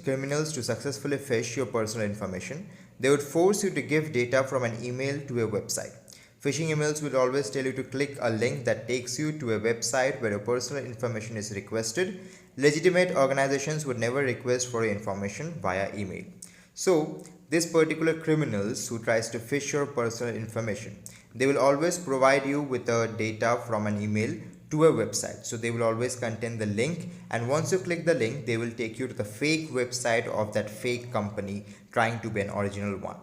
criminals to successfully phish your personal information, they would force you to give data from an email to a website. Phishing emails will always tell you to click a link that takes you to a website where your personal information is requested. Legitimate organizations would never request for your information via email. So, this particular criminals who tries to phish your personal information, they will always provide you with the data from an email to a website. So they will always contain the link, and once you click the link, they will take you to the fake website of that fake company trying to be an original one.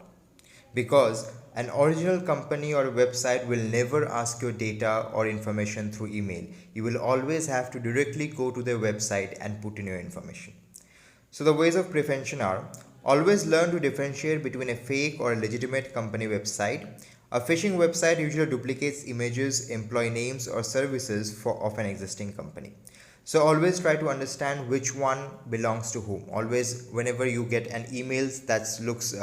Because an original company or website will never ask your data or information through email. You will always have to directly go to their website and put in your information. So the ways of prevention are: always learn to differentiate between a fake or a legitimate company website. A phishing website usually duplicates images, employee names, or services of an existing company. So always try to understand which one belongs to whom. Always, whenever you get an email that looks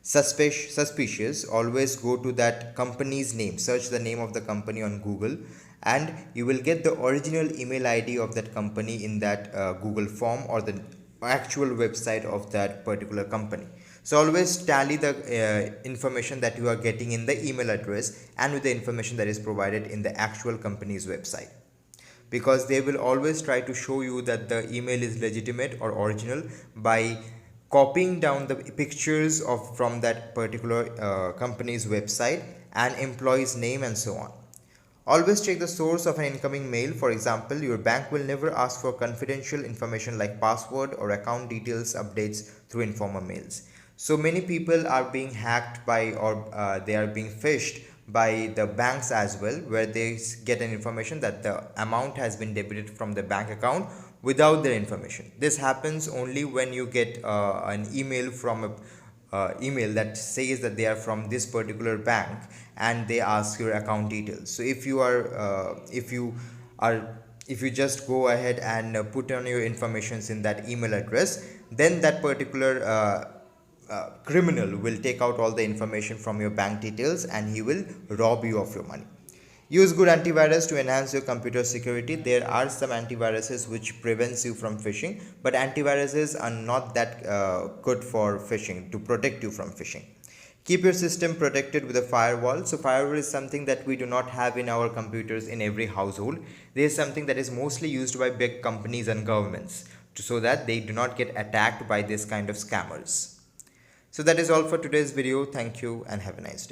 suspicious, always go to that company's name, search the name of the company on Google, and you will get the original email ID of that company in that Google form or the actual website of that particular company. So always tally the information that you are getting in the email address and with the information that is provided in the actual company's website, because they will always try to show you that the email is legitimate or original by copying down the pictures of from that particular company's website and employee's name and so on. Always check the source of an incoming mail. For example, your bank will never ask for confidential information like password or account details updates through informal mails. So many people are being hacked by, or they are being phished by the banks as well, where they get an information that the amount has been debited from the bank account without their information. This happens only when you get an email from a email that says that they are from this particular bank and they ask your account details. So if you just go ahead and put on your informations in that email address, then that particular criminal will take out all the information from your bank details and he will rob you of your money. Use good antivirus to enhance your computer security. There are some antiviruses which prevents you from phishing, but antiviruses are not that good for phishing, to protect you from phishing. Keep your system protected with a firewall. So firewall is something that we do not have in our computers in every household. This is something that is mostly used by big companies and governments so that they do not get attacked by this kind of scammers. So that is all for today's video. Thank you and have a nice day.